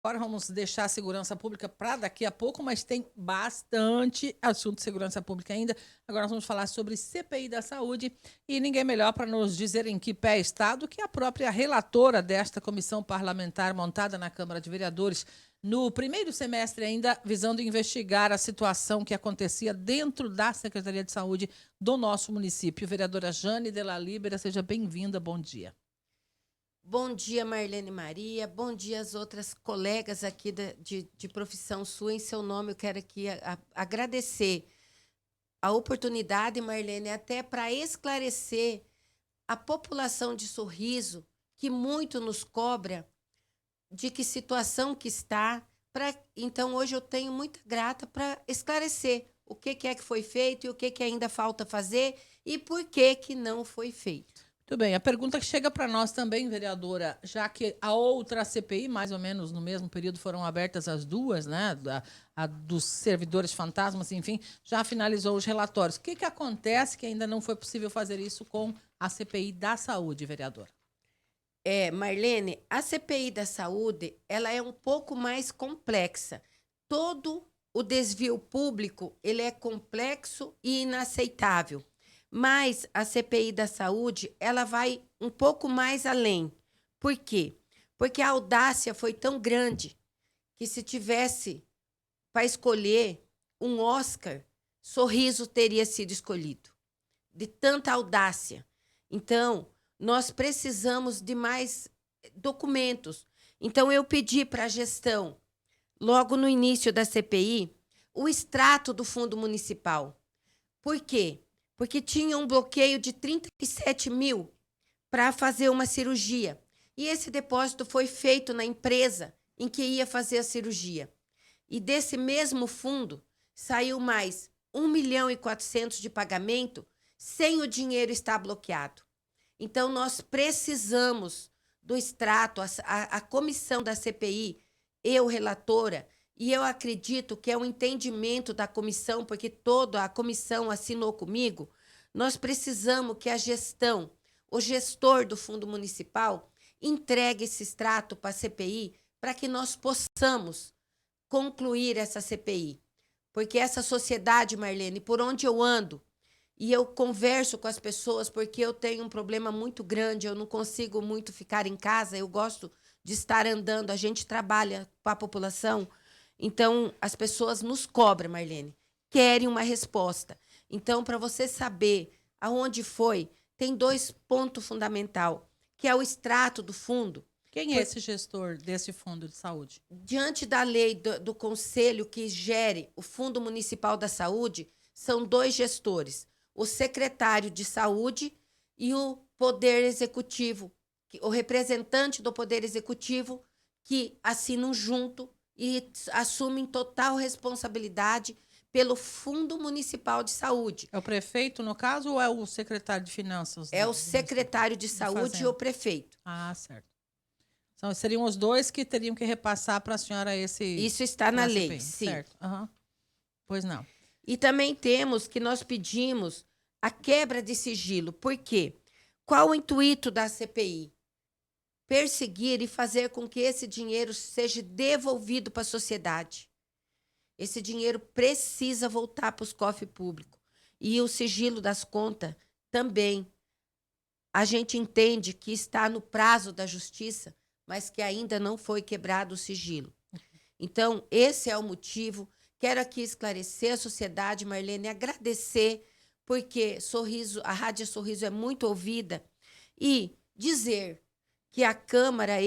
Agora vamos deixar a segurança pública para daqui a pouco, mas tem bastante assunto de segurança pública ainda. Agora nós vamos falar sobre CPI da saúde e ninguém melhor para nos dizer em que pé está do que a própria relatora desta comissão parlamentar montada na Câmara de Vereadores no primeiro semestre ainda, visando investigar a situação que acontecia dentro da Secretaria de Saúde do nosso município. Vereadora Jane Della Libera, seja bem-vinda, bom dia. Bom dia, Marlene Maria. Bom dia às outras colegas aqui de profissão sua. Em seu nome, eu quero aqui agradecer a oportunidade, Marlene, até para esclarecer a população de Sorriso, que muito nos cobra de que situação que está. Então, hoje eu tenho muita grata para esclarecer o que é que foi feito e o que ainda falta fazer e por que não foi feito. Muito bem, a pergunta que chega para nós também, vereadora, já que a outra CPI, mais ou menos no mesmo período, foram abertas as duas, né, a dos servidores fantasmas, enfim, já finalizou os relatórios. O que acontece que ainda não foi possível fazer isso com a CPI da saúde, vereadora? Marlene, a CPI da saúde, ela é um pouco mais complexa. Todo o desvio público, ele é complexo e inaceitável. Mas a CPI da saúde, ela vai um pouco mais além. Por quê? Porque a audácia foi tão grande que se tivesse para escolher um Oscar, Sorriso teria sido escolhido. De tanta audácia. Então, nós precisamos de mais documentos. Então, eu pedi para a gestão, logo no início da CPI, o extrato do Fundo Municipal. Por quê? Porque tinha um bloqueio de 37 mil para fazer uma cirurgia. E esse depósito foi feito na empresa em que ia fazer a cirurgia. E desse mesmo fundo, saiu mais 1.400.000 de pagamento sem o dinheiro estar bloqueado. Então, nós precisamos do extrato, a comissão da CPI, eu, relatora, e eu acredito que é um entendimento da comissão, porque toda a comissão assinou comigo, nós precisamos que a gestão, o gestor do Fundo Municipal, entregue esse extrato para a CPI para que nós possamos concluir essa CPI. Porque essa sociedade, Marlene, por onde eu ando, e eu converso com as pessoas, porque eu tenho um problema muito grande, eu não consigo muito ficar em casa, eu gosto de estar andando, a gente trabalha com a população. Então, as pessoas nos cobram, Marlene, querem uma resposta. Então, para você saber aonde foi, tem 2 pontos fundamentais, que é o extrato do fundo. Quem é esse gestor desse fundo de saúde? Diante da lei do conselho que gere o Fundo Municipal da Saúde, são 2 gestores, o secretário de saúde e o Poder Executivo, o representante do Poder Executivo, que assinam junto e assumem total responsabilidade pelo Fundo Municipal de Saúde. É o prefeito, no caso, ou é o secretário de Finanças? É o secretário de Saúde e o prefeito. Ah, certo. Então, seriam os dois que teriam que repassar para a senhora esse... Isso está na lei, sim. Certo. Uhum. Pois não. E também temos que nós pedimos a quebra de sigilo. Por quê? Qual o intuito da CPI? Perseguir e fazer com que esse dinheiro seja devolvido para a sociedade. Esse dinheiro precisa voltar para os cofres públicos. E o sigilo das contas também. A gente entende que está no prazo da justiça, mas que ainda não foi quebrado o sigilo. Então, esse é o motivo. Quero aqui esclarecer a sociedade, Marlene, agradecer, porque a Rádio Sorriso é muito ouvida, e dizer que a Câmara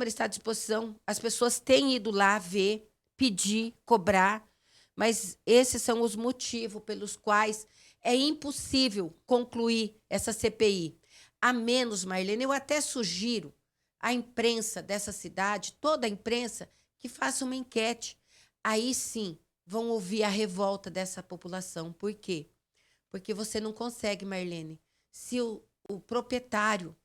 está à disposição, as pessoas têm ido lá ver, pedir, cobrar, mas esses são os motivos pelos quais é impossível concluir essa CPI. A menos, Marlene, eu até sugiro à imprensa dessa cidade, toda a imprensa, que faça uma enquete. Aí sim vão ouvir a revolta dessa população. Por quê? Porque você não consegue, Marlene. Se o proprietário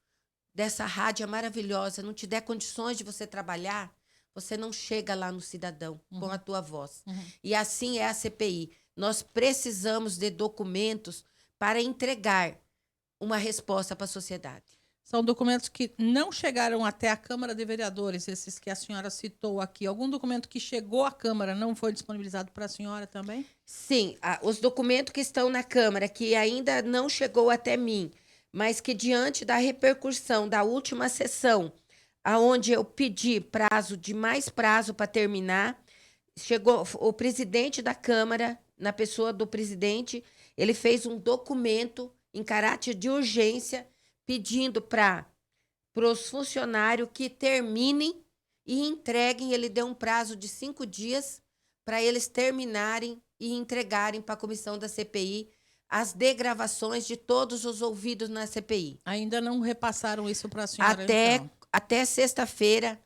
dessa rádio maravilhosa não te der condições de você trabalhar, você não chega lá no cidadão com a tua voz. E assim é a CPI. Nós precisamos de documentos para entregar uma resposta para a sociedade. São documentos que não chegaram até a Câmara de Vereadores, esses que a senhora citou aqui. Algum documento que chegou à Câmara não foi disponibilizado para a senhora também? Sim, os documentos que estão na Câmara, que ainda não chegou até mim, mas que diante da repercussão da última sessão, aonde eu pedi mais prazo para terminar, chegou o presidente da Câmara, na pessoa do presidente, ele fez um documento em caráter de urgência, pedindo para os funcionários que terminem e entreguem. Ele deu um prazo de 5 dias para eles terminarem e entregarem para a comissão da CPI as degravações de todos os ouvidos na CPI. Ainda não repassaram isso para a senhora, então? Até sexta-feira,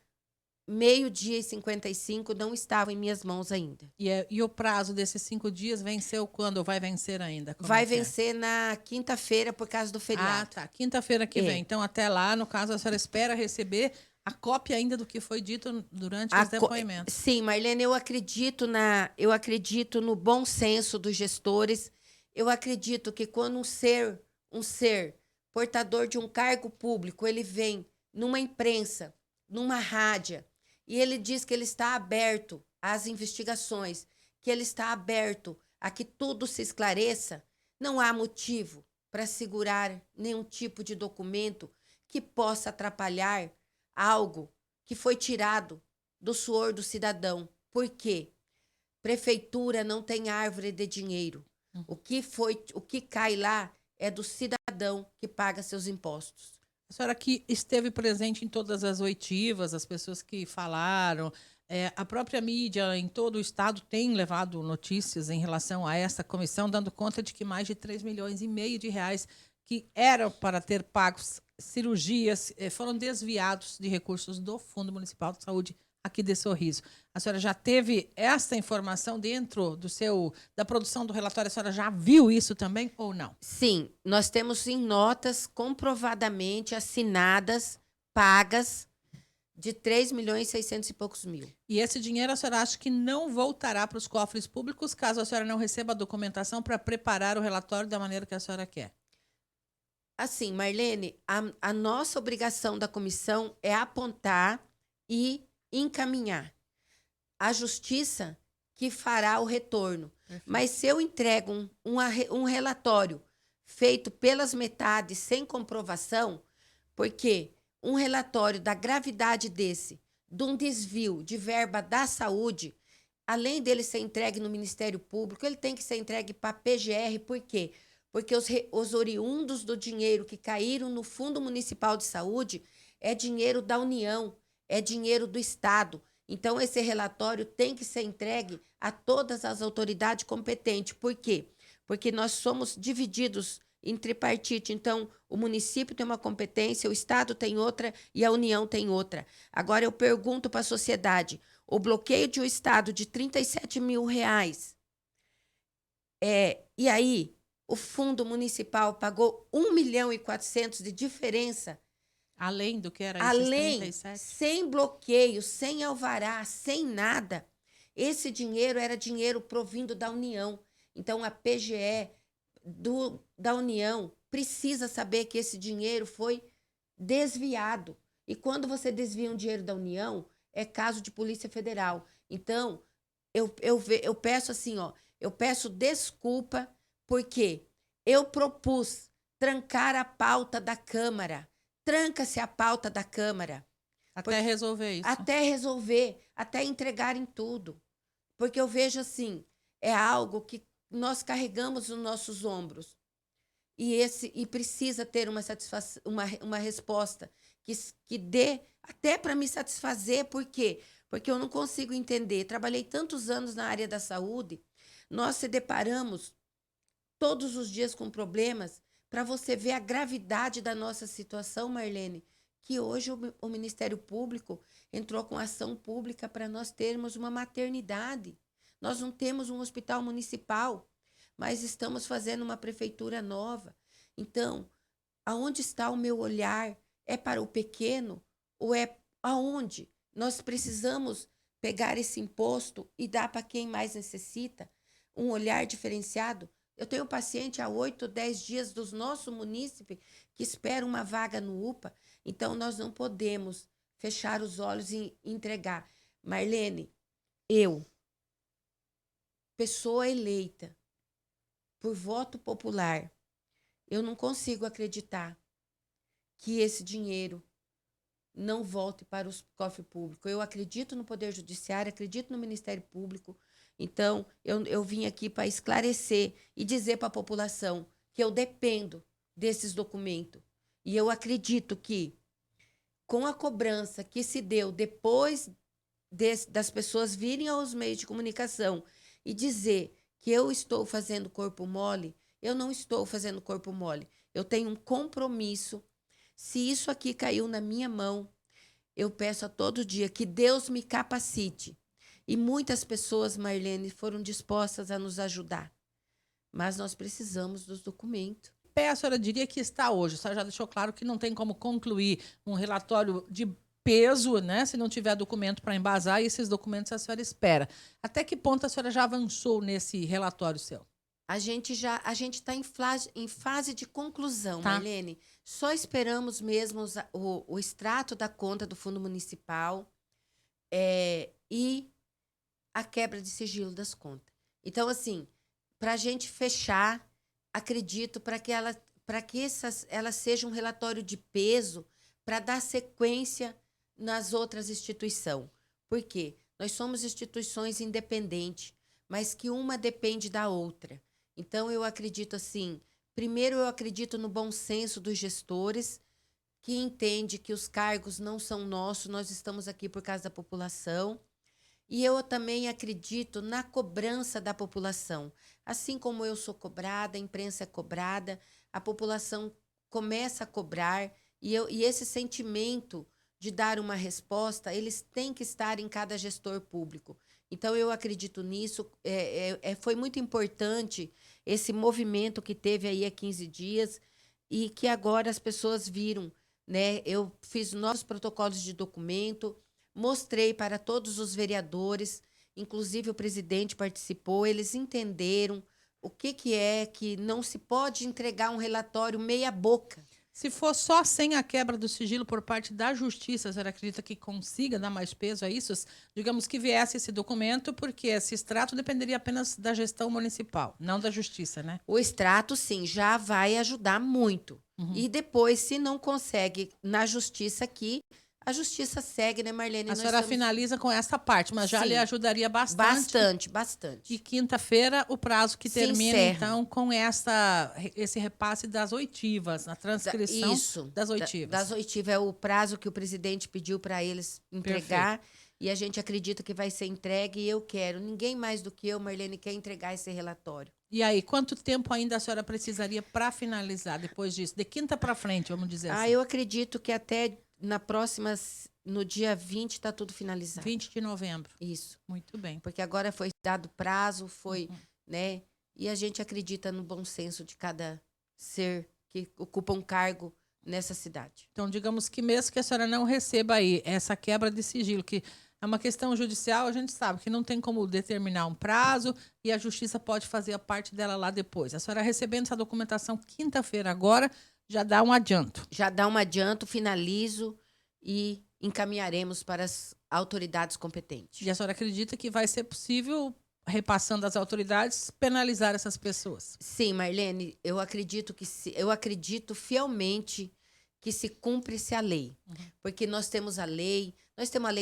12h55, não estava em minhas mãos ainda. E o prazo desses 5 dias venceu quando? Ou vai vencer ainda? Vai vencer na quinta-feira por causa do feriado. Ah, tá. Quinta-feira que vem. Então, até lá, no caso, a senhora espera receber a cópia ainda do que foi dito durante os depoimentos. Sim, Marlene, eu acredito no bom senso dos gestores. Eu acredito que quando um ser portador de um cargo público, ele vem numa imprensa, numa rádio, e ele diz que ele está aberto às investigações, que ele está aberto a que tudo se esclareça, não há motivo para segurar nenhum tipo de documento que possa atrapalhar algo que foi tirado do suor do cidadão. Por quê? Prefeitura não tem árvore de dinheiro. O que cai lá é do cidadão que paga seus impostos. A senhora que esteve presente em todas as oitivas, as pessoas que falaram, a própria mídia em todo o estado tem levado notícias em relação a essa comissão, dando conta de que mais de 3,5 milhões de reais que eram para ter pagos cirurgias foram desviados de recursos do Fundo Municipal de Saúde aqui de Sorriso. A senhora já teve essa informação dentro da produção do relatório? A senhora já viu isso também ou não? Sim, nós temos em notas comprovadamente assinadas, pagas, de 3,600 e poucos mil. E esse dinheiro a senhora acha que não voltará para os cofres públicos caso a senhora não receba a documentação para preparar o relatório da maneira que a senhora quer? Assim, Marlene, a nossa obrigação da comissão é apontar e encaminhar. A justiça que fará o retorno. Perfeito. Mas se eu entrego um relatório feito pelas metades, sem comprovação, porque um relatório da gravidade de um desvio de verba da saúde, além dele ser entregue no Ministério Público, ele tem que ser entregue para a PGR. Por quê? Porque os oriundos do dinheiro que caíram no Fundo Municipal de Saúde é dinheiro da União, é dinheiro do Estado. Então, esse relatório tem que ser entregue a todas as autoridades competentes. Por quê? Porque nós somos divididos em tripartite. Então, o município tem uma competência, o Estado tem outra e a União tem outra. Agora, eu pergunto para a sociedade, o bloqueio de um Estado de 37 mil reais, e aí o Fundo Municipal pagou 1,4 milhão de diferença. Além do que era esses 37? Sem bloqueio, sem alvará, sem nada. Esse dinheiro era dinheiro provindo da União. Então, a PGE da União precisa saber que esse dinheiro foi desviado. E quando você desvia um dinheiro da União, é caso de Polícia Federal. Então, eu peço assim, eu peço desculpa, porque eu propus trancar a pauta da Câmara. Tranca-se a pauta da Câmara. Até resolver isso. Até resolver, até entregarem tudo. Porque eu vejo assim, é algo que nós carregamos nos nossos ombros. E precisa ter uma satisfação, uma resposta que dê até para me satisfazer. Por quê? Porque eu não consigo entender. Trabalhei tantos anos na área da saúde, nós se deparamos todos os dias com problemas. Para você ver a gravidade da nossa situação, Marlene, que hoje o Ministério Público entrou com ação pública para nós termos uma maternidade. Nós não temos um hospital municipal, mas estamos fazendo uma prefeitura nova. Então, aonde está o meu olhar? É para o pequeno ou é aonde? Nós precisamos pegar esse imposto e dar para quem mais necessita, um olhar diferenciado. Eu tenho paciente há 8, 10 dias dos nossos munícipes que esperam uma vaga no UPA. Então, nós não podemos fechar os olhos e entregar. Marlene, eu, pessoa eleita por voto popular, eu não consigo acreditar que esse dinheiro não volte para os cofres públicos. Eu acredito no Poder Judiciário, acredito no Ministério Público. Então, eu vim aqui para esclarecer e dizer para a população que eu dependo desses documentos. E eu acredito que, com a cobrança que se deu depois das pessoas virem aos meios de comunicação e dizer que eu estou fazendo corpo mole, eu não estou fazendo corpo mole. Eu tenho um compromisso. Se isso aqui caiu na minha mão, eu peço a todo dia que Deus me capacite. E muitas pessoas, Marlene, foram dispostas a nos ajudar. Mas nós precisamos dos documentos. Pé a senhora diria que está hoje? A senhora já deixou claro que não tem como concluir um relatório de peso, né? Se não tiver documento para embasar, e esses documentos a senhora espera. Até que ponto a senhora já avançou nesse relatório seu? A gente está em fase de conclusão, Tá. Marlene. Só esperamos mesmo o extrato da conta do Fundo Municipal e a quebra de sigilo das contas. Então, assim, para a gente fechar, acredito, para que ela seja um relatório de peso para dar sequência nas outras instituições. Por quê? Nós somos instituições independentes, mas que uma depende da outra. Então, eu acredito assim, primeiro eu acredito no bom senso dos gestores, que entende que os cargos não são nossos, nós estamos aqui por causa da população. E eu também acredito na cobrança da população. Assim como eu sou cobrada, a imprensa é cobrada, a população começa a cobrar, e esse sentimento de dar uma resposta, eles têm que estar em cada gestor público. Então, eu acredito nisso. Foi muito importante esse movimento que teve aí há 15 dias e que agora as pessoas viram, né? Eu fiz novos protocolos de documento, mostrei para todos os vereadores, inclusive o presidente participou, eles entenderam o que é que não se pode entregar um relatório meia boca. Se for só sem a quebra do sigilo por parte da Justiça, a senhora acredita que consiga dar mais peso a isso? Digamos que viesse esse documento, porque esse extrato dependeria apenas da gestão municipal, não da Justiça, né? O extrato, sim, já vai ajudar muito. E depois, se não consegue na Justiça aqui, a Justiça segue, né, Marlene? A senhora finaliza com essa parte, mas já Sim. lhe ajudaria bastante. Bastante, bastante. E quinta-feira, o prazo que Se termina, encerra. então, com esse repasse das oitivas, na transcrição das oitivas. Das oitivas é o prazo que o presidente pediu para eles entregar. E a gente acredita que vai ser entregue e eu quero. Ninguém mais do que eu, Marlene, quer entregar esse relatório. E aí, quanto tempo ainda a senhora precisaria para finalizar depois disso? De quinta para frente, vamos dizer assim. Eu acredito que até no dia 20 está tudo finalizado. 20 de novembro. Isso. Muito bem. Porque agora foi dado prazo, né? E a gente acredita no bom senso de cada ser que ocupa um cargo nessa cidade. Então, digamos que mesmo que a senhora não receba aí essa quebra de sigilo, que é uma questão judicial, a gente sabe que não tem como determinar um prazo e a Justiça pode fazer a parte dela lá depois. A senhora recebendo essa documentação quinta-feira agora, já dá um adianto. Já dá um adianto, finalizo e encaminharemos para as autoridades competentes. E a senhora acredita que vai ser possível, repassando às autoridades, penalizar essas pessoas? Sim, Marlene, eu acredito fielmente que se cumpre-se a lei. Porque nós temos a lei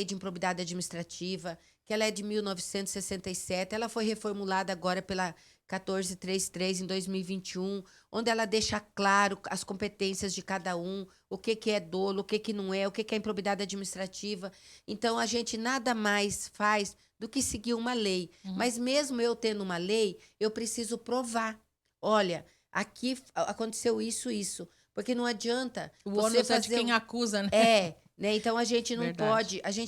de improbidade administrativa, que ela é de 1967, ela foi reformulada agora pela 1433 em 2021, onde ela deixa claro as competências de cada um, o que é dolo, o que não é, o que é improbidade administrativa. Então, a gente nada mais faz do que seguir uma lei. Mas mesmo eu tendo uma lei, eu preciso provar. Olha, aqui aconteceu isso. Porque não adianta o ônus é de quem acusa, né? Né? Então, a gente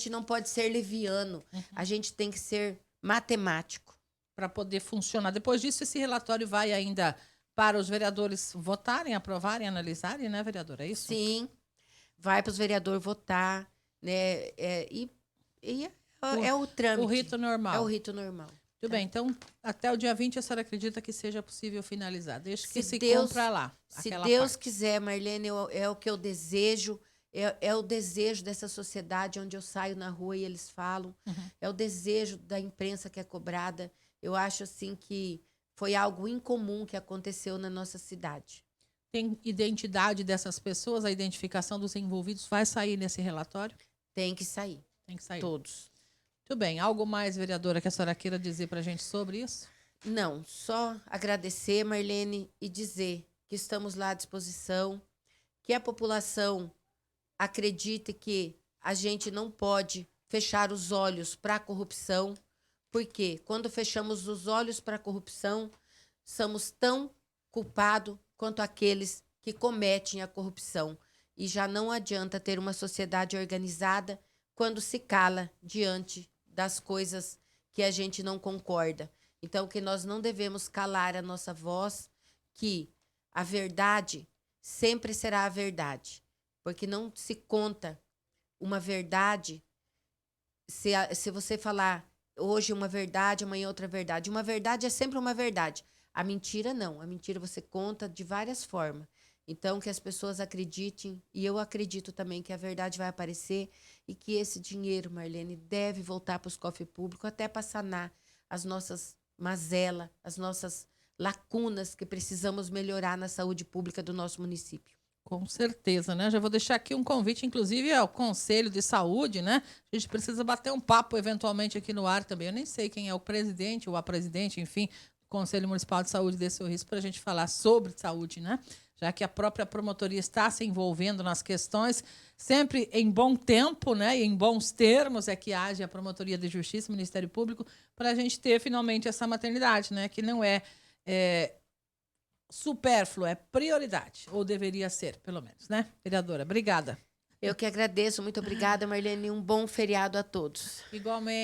não pode ser leviano. A gente tem que ser matemático. Para poder funcionar. Depois disso, esse relatório vai ainda para os vereadores votarem, aprovarem, analisarem, né, vereadora? É isso? Sim, vai para os vereadores votar, né? É o trâmite. O rito normal. É o rito normal. Muito bem, então até o dia 20 a senhora acredita que seja possível finalizar? Desde que se Deus- cumpra lá. Se aquela Deus parte. quiser, Marlene, é o que eu desejo. É o desejo dessa sociedade onde eu saio na rua e eles falam. Uhum. É o desejo da imprensa que é cobrada. Eu acho assim que foi algo incomum que aconteceu na nossa cidade. Tem identidade dessas pessoas, a identificação dos envolvidos vai sair nesse relatório? Tem que sair, Tem que sair. todos. Muito bem. Algo mais, vereadora, que a senhora queira dizer para a gente sobre isso? Não, só agradecer, Marlene, e dizer que estamos lá à disposição, que a população acredite que a gente não pode fechar os olhos para a corrupção, porque quando fechamos os olhos para a corrupção, somos tão culpados quanto aqueles que cometem a corrupção. E já não adianta ter uma sociedade organizada quando se cala diante das coisas que a gente não concorda. Então, que nós não devemos calar a nossa voz, que a verdade sempre será a verdade. Porque não se conta uma verdade se você falar hoje uma verdade, amanhã outra verdade. Uma verdade é sempre uma verdade. A mentira não. A mentira você conta de várias formas. Então, que as pessoas acreditem, e eu acredito também que a verdade vai aparecer e que esse dinheiro, Marlene, deve voltar para os cofres públicos até para sanar as nossas mazelas, as nossas lacunas que precisamos melhorar na saúde pública do nosso município. Com certeza, né? Já vou deixar aqui um convite, inclusive, ao Conselho de Saúde, né? A gente precisa bater um papo, eventualmente, aqui no ar também. Eu nem sei quem é o presidente ou a presidente, enfim, do Conselho Municipal de Saúde desse Sorriso, para a gente falar sobre saúde, né? Já que a própria promotoria está se envolvendo nas questões, sempre em bom tempo, né? E em bons termos é que age a Promotoria de Justiça, o Ministério Público, para a gente ter, finalmente, essa maternidade, né? Que não é supérfluo, é prioridade, ou deveria ser, pelo menos, né? Vereadora, obrigada. Eu que agradeço, muito obrigada, Marlene, um bom feriado a todos. Igualmente.